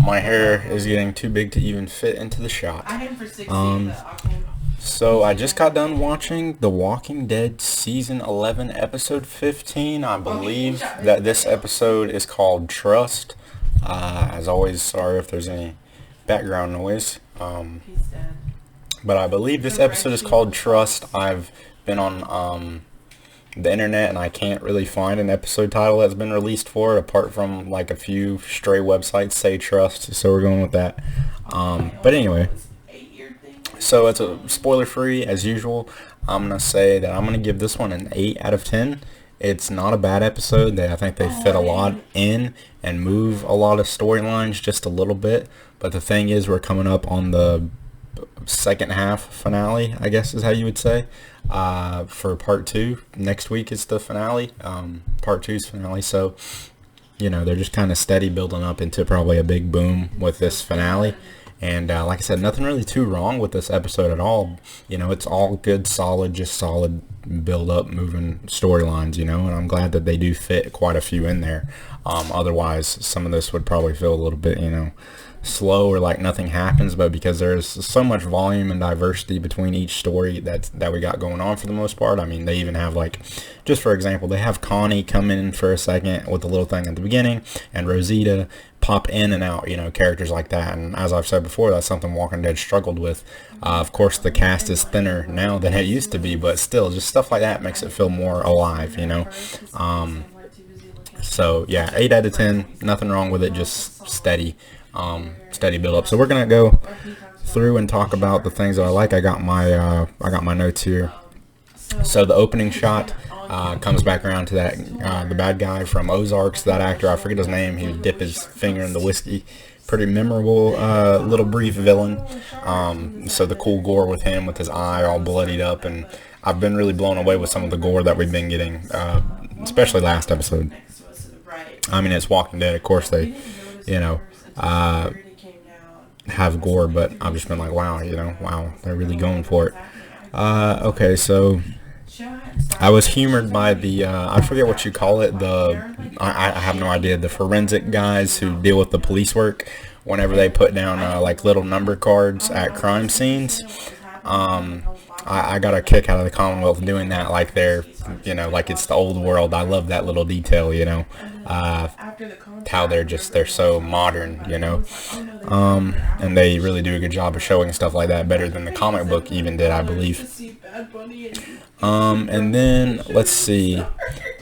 My hair is getting too big to even fit into the shot. I had him for 60. Um, so I just got done watching The Walking Dead Season 11, Episode 15. I believe that this episode is called Trust. As always, sorry if there's any background noise. He's dead. But I believe this episode is called Trust. I've been on the internet and I can't really find an episode title that's been released for it apart from like a few stray websites say Trust, so we're going with that. But anyway, so it's a spoiler free as usual. I'm going to say that I'm going to give this one an 8 out of 10. It's not a bad episode. I think they fit a lot in and move a lot of storylines just a little bit. But the thing is, we're coming up on the second half finale, I guess is how you would say, for part 2. Next week is the finale, part 2's finale. So, you know, they're just kind of steady building up into probably a big boom with this finale. And like I said, nothing really too wrong with this episode at all. You know, it's all good, solid, just solid build up, moving storylines, you know, and I'm glad that they do fit quite a few in there. Otherwise, some of this would probably feel a little bit, you know, slow or like nothing happens, but because there's so much volume and diversity between each story that we got going on for the most part. I mean, they even have, like, just for example, they have Connie come in for a second with a little thing at the beginning, and Rosita pop in and out, you know, characters like that. And as I've said before, that's something Walking Dead struggled with. Of course, the cast is thinner now than it used to be, but still, just stuff like that makes it feel more alive, you know. So yeah, 8 out of 10, nothing wrong with it, just steady build up. So we're gonna go through and talk about the things that I like. I got my notes here. So the opening shot comes back around to that the bad guy from Ozarks, that actor, I forget his name. He would dip his finger in the whiskey. Pretty memorable little brief villain. So the cool gore with him, with his eye all bloodied up, and I've been really blown away with some of the gore that we've been getting, especially last episode. I mean, it's Walking Dead, of course they, you know, have gore, but I've just been like, wow, you know, wow, they're really going for it. Okay, so I was humored by the, I forget what you call it, I have no idea, the forensic guys who deal with the police work whenever they put down, like, little number cards at crime scenes. I got a kick out of the Commonwealth doing that, like they're, you know, like it's the old world. I love that little detail, you know, how they're so modern, you know, and they really do a good job of showing stuff like that, better than the comic book even did, I believe. And then, let's see,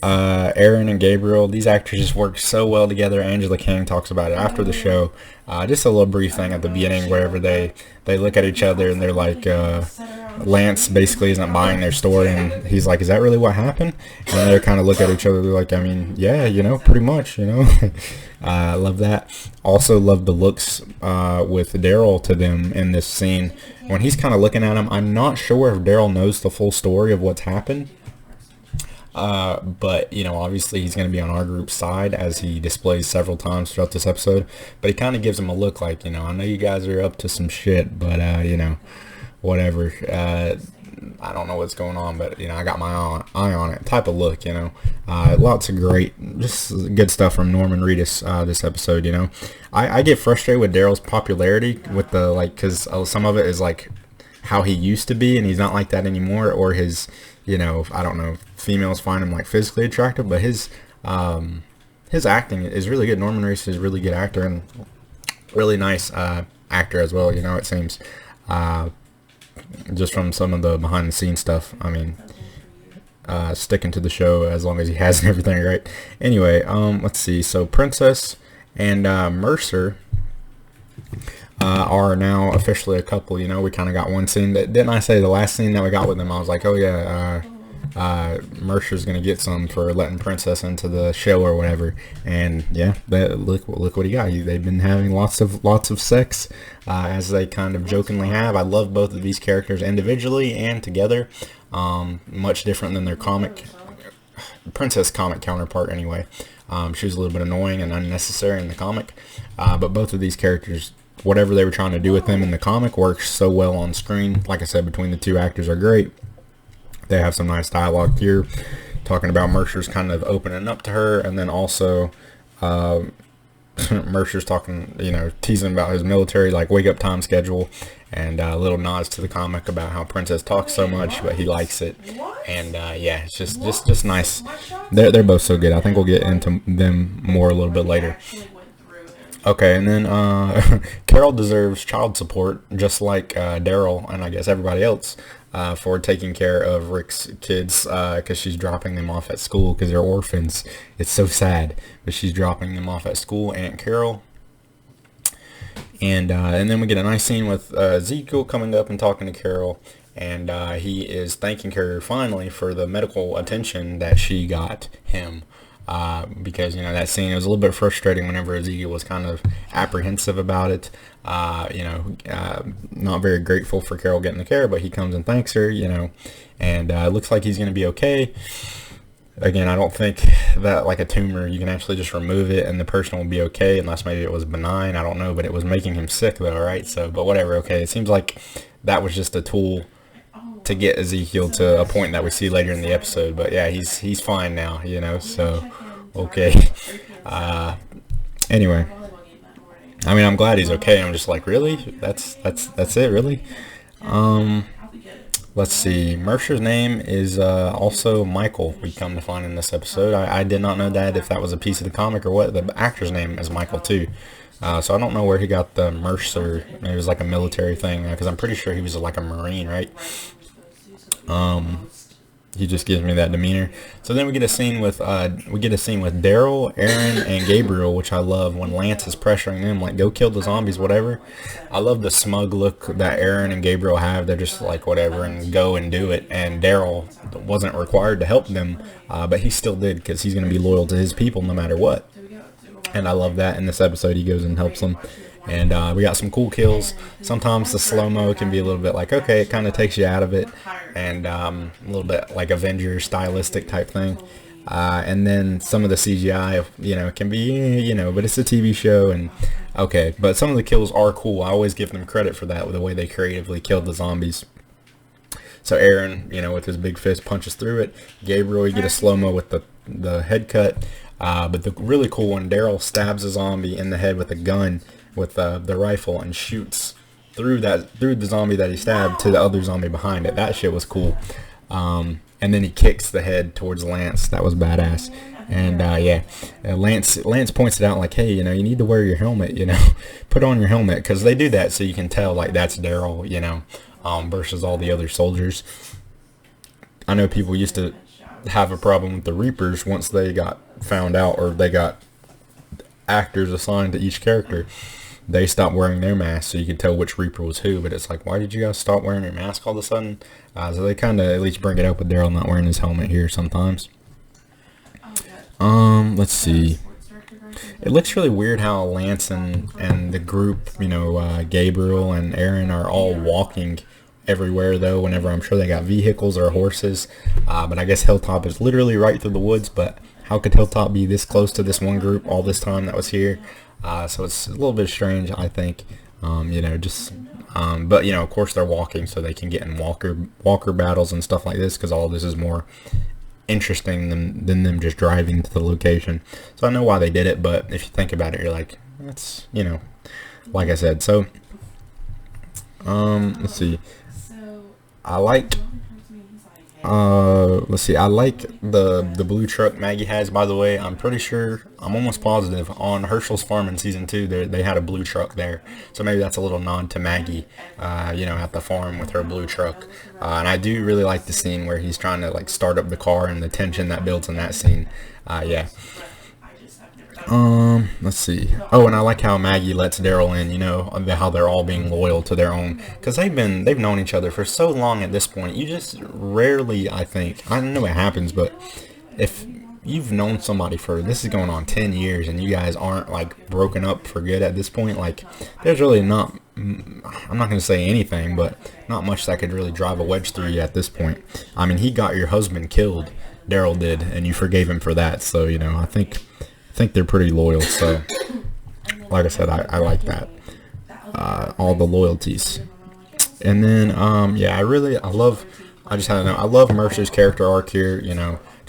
Aaron and Gabriel, these actors just work so well together. Angela King talks about it after the show. Just a little brief thing at the beginning, wherever they look at each other and they're like, Lance basically isn't buying their story, and he's like, is that really what happened? And they kind of look at each other, they're like, I mean, yeah, you know, pretty much, you know. I love that. Also love the looks with Daryl to them in this scene. When he's kind of looking at him, I'm not sure if Daryl knows the full story of what's happened. But, you know, obviously he's going to be on our group's side, as he displays several times throughout this episode. But he kind of gives him a look like, you know, I know you guys are up to some shit, but, you know, whatever. I don't know what's going on, but, you know, I got my eye on it type of look, you know. Lots of great, just good stuff from Norman Reedus this episode, you know. I get frustrated with Daryl's popularity with the, like, because some of it is, like, how he used to be, and he's not like that anymore, or his, you know, I don't know, females find him, like, physically attractive, but his acting is really good. Norman Reedus is a really good actor, and really nice actor as well, you know, it seems. Just from some of the behind the scenes stuff. I mean, sticking to the show as long as he has and everything, right? Anyway, let's see. So Princess and Mercer are now officially a couple. You know, we kind of got one scene. Didn't I say the last scene that we got with them, I was like, oh yeah, Mercer's gonna get some for letting Princess into the show or whatever. And yeah, look what he got. They've been having lots of sex, as they kind of jokingly have. I love both of these characters individually and together. Much different than their Princess comic counterpart anyway. She was a little bit annoying and unnecessary in the comic, but both of these characters, whatever they were trying to do with them in the comic, works so well on screen. Like I said, between the two actors are great. They have some nice dialogue here, talking about Mercer's kind of opening up to her, and then also Mercer's talking, teasing about his military, like, wake up time schedule, and little nods to the comic about how Princess talks so much, but he likes it. And yeah, it's just nice. They're both so good. I think we'll get into them more a little bit later. Okay, and then Carol deserves child support, just like Daryl and I guess everybody else, for taking care of Rick's kids, because she's dropping them off at school because they're orphans. It's so sad, but she's dropping them off at school, Aunt Carol. And then we get a nice scene with Ezekiel coming up and talking to Carol, and he is thanking her finally for the medical attention that she got him. Because, that scene was a little bit frustrating whenever Ezekiel was kind of apprehensive about it. Not very grateful for Carol getting the care, but he comes and thanks her, and it looks like he's going to be okay. Again, I don't think that, like a tumor, you can actually just remove it and the person will be okay, unless maybe it was benign. I don't know, but it was making him sick though, right? So, but whatever, okay. It seems like that was just a tool to get Ezekiel to a point that we see later in the episode. But yeah, he's fine now, so okay. Anyway, I mean, I'm glad he's okay. I'm just like, really? That's it, really? Let's see. Mercer's name is also Michael, we come to find in this episode. I did not know that, if that was a piece of the comic or what. The actor's name is Michael too. So I don't know where he got the Mercer. Maybe it was like a military thing, because I'm pretty sure he was like a Marine, right? He just gives me that demeanor. So then we get a scene with Daryl, Aaron, and Gabriel, which I love, when Lance is pressuring them, like, go kill the zombies, whatever. I love the smug look that Aaron and Gabriel have. They're just like, whatever, and go and do it. And Daryl wasn't required to help them, but he still did, because he's going to be loyal to his people no matter what. And I love that in this episode. He goes and helps them. And we got some cool kills. Sometimes the slow-mo can be a little bit like, okay, it kind of takes you out of it. And a little bit like Avengers stylistic type thing. And then some of the CGI, can be, but it's a TV show. And okay, but some of the kills are cool. I always give them credit for that, with the way they creatively killed the zombies. So Aaron, with his big fist punches through it. Gabriel, you get a slow-mo with the head cut. But the really cool one, Daryl stabs a zombie in the head with a gun, with the rifle, and shoots through the zombie that he stabbed to the other zombie behind it. That shit was cool. And then he kicks the head towards Lance. That was badass. And yeah, Lance points it out, like, hey, you need to wear your helmet, put on your helmet, because they do that so you can tell, like, that's Daryl, versus all the other soldiers. I know people used to have a problem with the Reapers once they got found out, or they got actors assigned to each character. They stopped wearing their masks so you could tell which Reaper was who. But it's like, why did you guys stop wearing your mask all of a sudden? So they kind of at least bring it up with Daryl not wearing his helmet here sometimes. Let's see. It looks really weird how Lance and the group, Gabriel and Aaron, are all walking everywhere, though, whenever I'm sure they got vehicles or horses. But I guess Hilltop is literally right through the woods. But how could Hilltop be this close to this one group all this time that was here? So it's a little bit strange, I think. But of course they're walking, so they can get in walker battles and stuff like this, because all this is more interesting than them just driving to the location. So I know why they did it, but if you think about it, you're like, that's, like I said. So let's see. I like the blue truck Maggie has. By the way, I'm almost positive on Herschel's farm in season 2 they had a blue truck there, so maybe that's a little nod to Maggie, at the farm with her blue truck. And I do really like the scene where he's trying to, like, start up the car, and the tension that builds in that scene. Yeah. Let's see. Oh, and I like how Maggie lets Daryl in, how they're all being loyal to their own, because they've known each other for so long at this point. You just rarely, I know it happens, but if you've known somebody this is going on 10 years, and you guys aren't, like, broken up for good at this point, like, there's really not, I'm not going to say anything, but not much that could really drive a wedge through you at this point. I mean, he got your husband killed, Daryl did, and you forgave him for that, so, I think they're pretty loyal. So like I said, I like that, all the loyalties. And then I love Mercer's character arc here,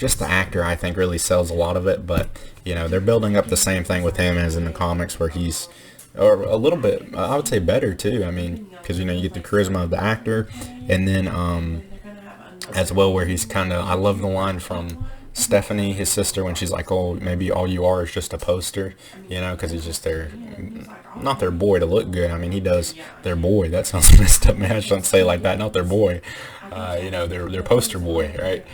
just the actor, I think, really sells a lot of it. But you know, they're building up the same thing with him as in the comics, where he's, or a little bit, I would say better too. I mean, because you know, you get the charisma of the actor, and then as well, where he's kind of, I love the line from Stephanie, his sister, when she's like, "Oh, maybe all you are is just a poster," you know, because he's just their, not their boy to look good. I mean, he does their boy. That sounds messed up, man. I shouldn't say it like that. Not their boy. You know, their poster boy, right?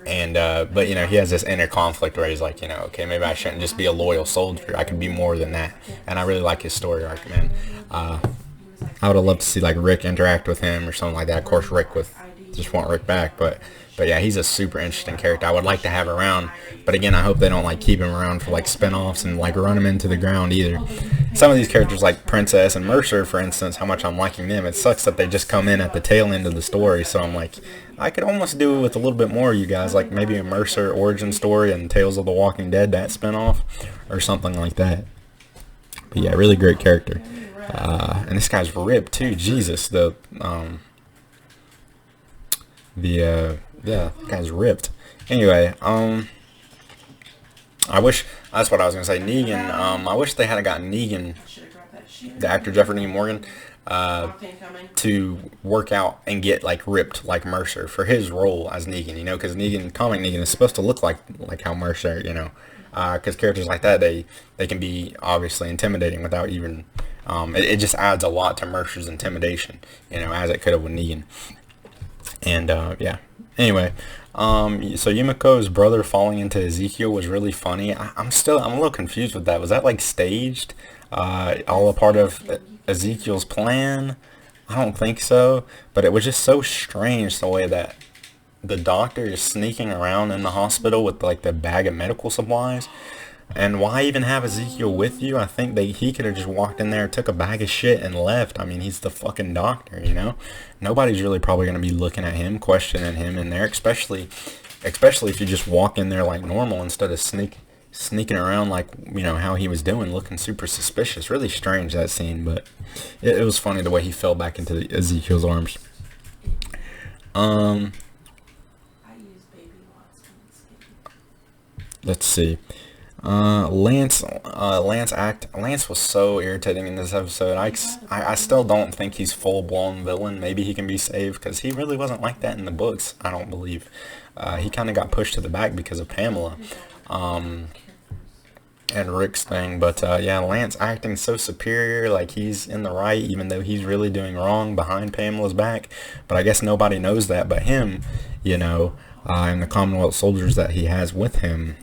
But you know, he has this inner conflict where he's like, you know, okay, maybe I shouldn't just be a loyal soldier. I can be more than that. And I really like his story arc, man. I would have loved to see like Rick interact with him or something like that. Of course, Rick with just want Rick back, but yeah, he's a super interesting character. I would like to have around, but again, I hope they don't like keep him around for like spinoffs and like run him into the ground either. Some of these characters like Princess and Mercer, for instance, how much I'm liking them. It sucks that they just come in at the tail end of the story, so I'm like, I could almost do it with a little bit more of you guys, like maybe a Mercer origin story and Tales of the Walking Dead, that spinoff, or something like that. But yeah, really great character. And this guy's ripped too. Jesus, yeah, guy's ripped. Anyway, I wish, that's what I was gonna say. Negan. I wish they had gotten Negan, the actor Jeffrey Dean Morgan, to work out and get like ripped like Mercer for his role as Negan. You know, because Negan, comic Negan, is supposed to look like how Mercer. You know, because characters like that, they can be obviously intimidating without even. It just adds a lot to Mercer's intimidation. You know, as it could have with Negan. And yeah. Anyway, so Yumiko's brother falling into Ezekiel was really funny. I'm a little confused with that. Was that like staged? All a part of Ezekiel's plan? I don't think so. But it was just so strange the way that the doctor is sneaking around in the hospital with like the bag of medical supplies. And why even have Ezekiel with you? I think he could have just walked in there, took a bag of shit, and left. I mean, he's the fucking doctor, you know? Nobody's really probably going to be looking at him, questioning him in there, especially if you just walk in there like normal instead of sneaking around like, you know, how he was doing, looking super suspicious. Really strange, that scene, but it was funny the way he fell back into Ezekiel's arms. Let's see. Lance was so irritating in this episode. I still don't think he's full-blown villain. Maybe he can be saved, because he really wasn't like that in the books, I don't believe. He kind of got pushed to the back because of Pamela, and Rick's thing. But yeah, Lance acting so superior, like he's in the right, even though he's really doing wrong behind Pamela's back. But I guess nobody knows that but him, you know, and the Commonwealth soldiers that he has with him.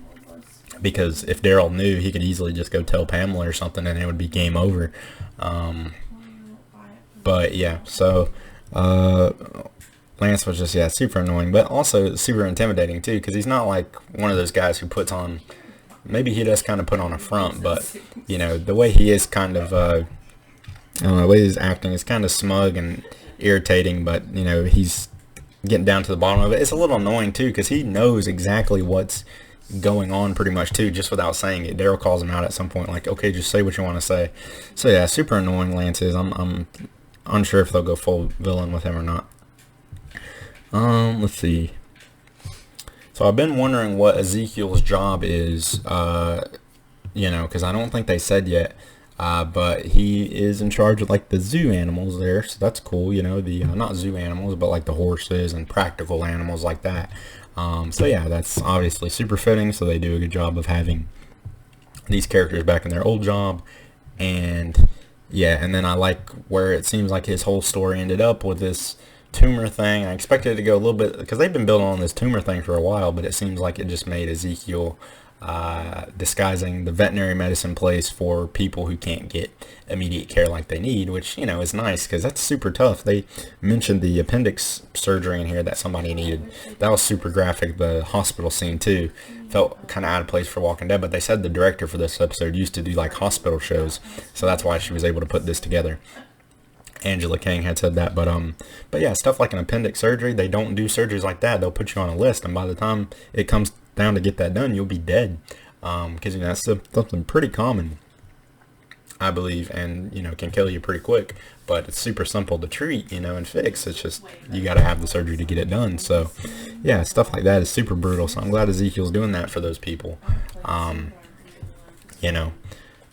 Because if Daryl knew, he could easily just go tell Pamela or something and it would be game over. But yeah, so Lance was just, yeah, super annoying, but also super intimidating too, because he's not like one of those guys who puts on, maybe he does kind of put on a front, but you know, the way he is kind of, I don't know, the way he's acting is kind of smug and irritating, but you know, he's getting down to the bottom of it. It's a little annoying too, because he knows exactly what's going on pretty much too, just without saying it. Daryl calls him out at some point, like, okay, just say what you want to say. So yeah, super annoying Lance is. I'm unsure if they'll go full villain with him or not. Let's see. So I've been wondering what Ezekiel's job is, you know, because I don't think they said yet, but he is in charge of like the zoo animals there, so that's cool, you know, the not zoo animals, but like the horses and practical animals like that. So yeah, that's obviously super fitting, so they do a good job of having these characters back in their old job. And yeah, and then I like where it seems like his whole story ended up with this tumor thing. I expected it to go a little bit, because they've been building on this tumor thing for a while, but it seems like it just made Ezekiel disguising the veterinary medicine place for people who can't get immediate care like they need, which, you know, is nice, because that's super tough. They mentioned the appendix surgery in here that somebody needed. That was super graphic. The hospital scene too felt kind of out of place for Walking Dead, but they said the director for this episode used to do like hospital shows, so that's why she was able to put this together. Angela King had said that, but yeah, stuff like an appendix surgery, they don't do surgeries like that. They'll put you on a list, and by the time it comes down to get that done, you'll be dead, because you know, that's something pretty common I believe, and can kill you pretty quick. But it's super simple to treat, and fix. It's just you got to have the surgery to get it done. So, yeah, stuff like that is super brutal. So I'm glad Ezekiel's doing that for those people. You know,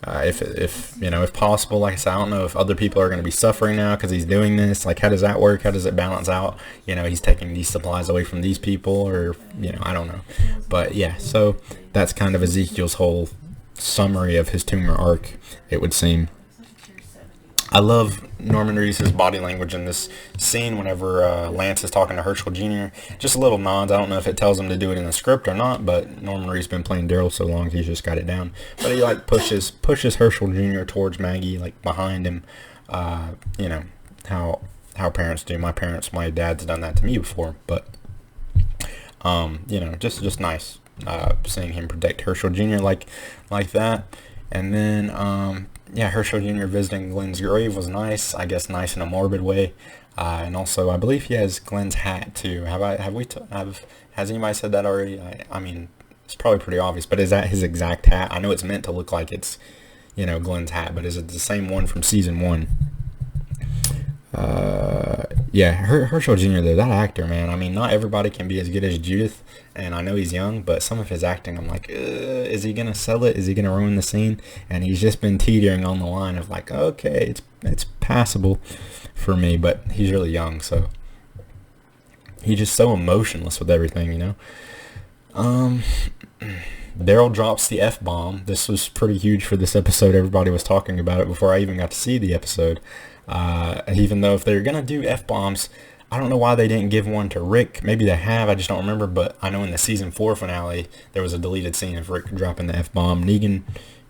if possible, like I said, I don't know if other people are going to be suffering now because he's doing this. Like, how does that work? How does it balance out? He's taking these supplies away from these people, or I don't know. But yeah, so that's kind of Ezekiel's whole summary of his tumor arc, it would seem. I love Norman Reedus' body language in this scene whenever Lance is talking to Herschel Jr. Just a little nods. I don't know if it tells him to do it in the script or not, but Norman Reedus been playing Daryl so long, he's just got it down. But he pushes Herschel Jr. towards Maggie, behind him. How parents do. My dad's done that to me before, but just nice seeing him protect Herschel Jr. like that. And then Herschel Jr. visiting Glenn's grave was nice. I guess nice in a morbid way. And also, I believe he has Glenn's hat too. Has anybody said that already? I mean, it's probably pretty obvious. But is that his exact hat? I know it's meant to look like it's, Glenn's hat. But is it the same one from season 1? Herschel Jr. though, that actor, man. I mean, not everybody can be as good as Judith, and I know he's young, but some of his acting, I'm like, is he gonna sell it? Is he gonna ruin the scene? And he's just been teetering on the line of okay, it's passable for me, but he's really young, so he's just so emotionless with everything, Daryl drops the F-bomb. This was pretty huge for this episode. Everybody was talking about it before I even got to see the episode. Even though if they're going to do F-bombs, I don't know why they didn't give one to Rick. Maybe they have, I just don't remember. But I know in the season 4 finale, there was a deleted scene of Rick dropping the F-bomb. Negan,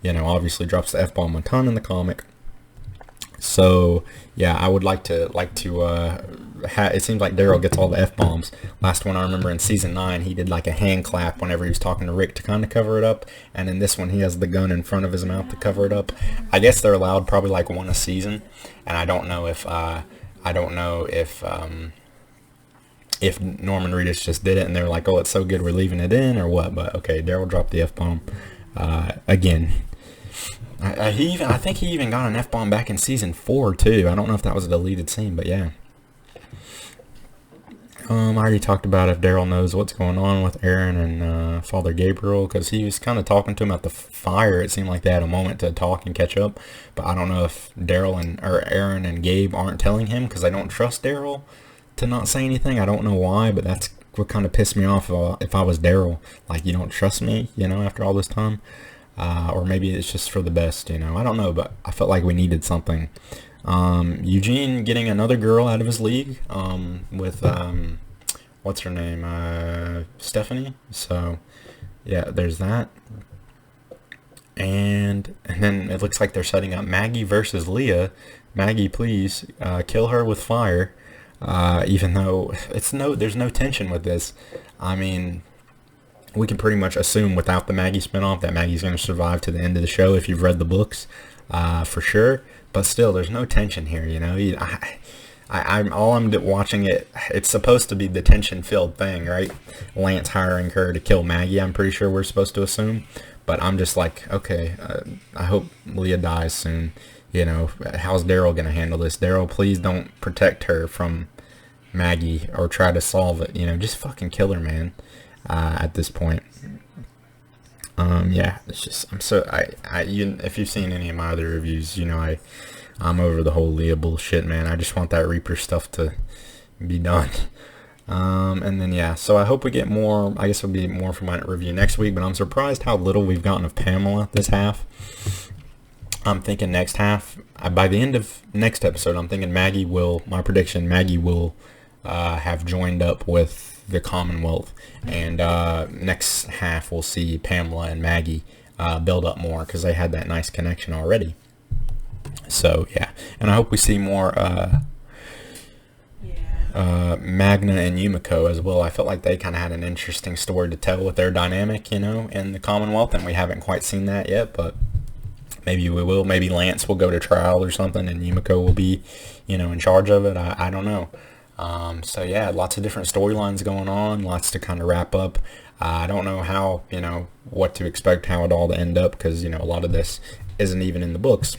obviously drops the F-bomb a ton in the comic. So, yeah, I would like to it seems like Daryl gets all the F-bombs. Last one I remember in season 9, he did a hand clap whenever he was talking to Rick to kind of cover it up. And in this one, he has the gun in front of his mouth to cover it up. I guess they're allowed probably one a season. And I don't know if Norman Reedus just did it and they're like, oh, it's so good we're leaving it in or what. But okay, Daryl dropped the F-bomb again. I think he even got an F-bomb back in season 4 too. I don't know if that was a deleted scene, but yeah. I already talked about if Daryl knows what's going on with Aaron and Father Gabriel, because he was kind of talking to him at the fire. It seemed like they had a moment to talk and catch up, but I don't know if Aaron and Gabe aren't telling him because they don't trust Daryl to not say anything. I don't know why, but that's what kind of pissed me off if I was Daryl. You don't trust me, after all this time. Or maybe it's just for the best, I don't know, but I felt like we needed something. Eugene getting another girl out of his league, with, what's her name, Stephanie, so, yeah, there's that. And then it looks like they're setting up Maggie versus Leah. Maggie, please, kill her with fire, even though there's no tension with this. I mean, we can pretty much assume without the Maggie spinoff that Maggie's going to survive to the end of the show if you've read the books, for sure. But still, there's no tension here, I'm watching it. It's supposed to be the tension-filled thing, right? Lance hiring her to kill Maggie, I'm pretty sure we're supposed to assume. But I'm just like, okay, I hope Leah dies soon. How's Daryl going to handle this? Daryl, please don't protect her from Maggie or try to solve it. Just fucking kill her, man. At this point, it's just if you've seen any of my other reviews, I'm over the whole Leah bullshit, man. I just want that Reaper stuff to be done. And then so I hope we get more. I guess it'll be more for my review next week, but I'm surprised how little we've gotten of Pamela this half. I'm thinking next half, by the end of next episode, I'm thinking Maggie will have joined up with the Commonwealth, and next half we'll see Pamela and Maggie build up more because they had that nice connection already. So yeah, and I hope we see more Magna and Yumiko as well. I felt like they kind of had an interesting story to tell with their dynamic, in the Commonwealth, and we haven't quite seen that yet, but maybe we will. Maybe Lance will go to trial or something, and Yumiko will be, in charge of it. I don't know. So yeah, lots of different storylines going on, lots to kind of wrap up. I don't know how, what to expect, how it all to end up, because, a lot of this isn't even in the books.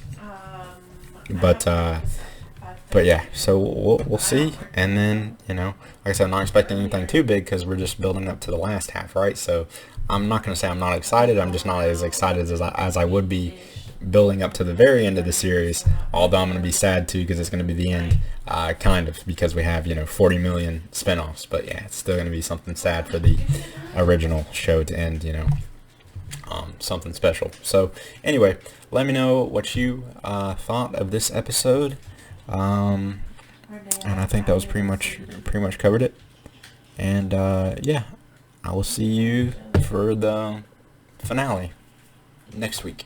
But yeah, so we'll see, and then like I said, I'm not expecting anything too big because we're just building up to the last half, right? So I'm not gonna say I'm not excited. I'm just not as excited as I would be building up to the very end of the series. Although I'm gonna be sad too because it's gonna be the end, kind of, because we have 40 million spinoffs. But yeah, it's still gonna be something sad for the original show to end. Something special. So anyway, let me know what you thought of this episode. And I think that was pretty much covered it. And yeah, I will see you for the finale next week.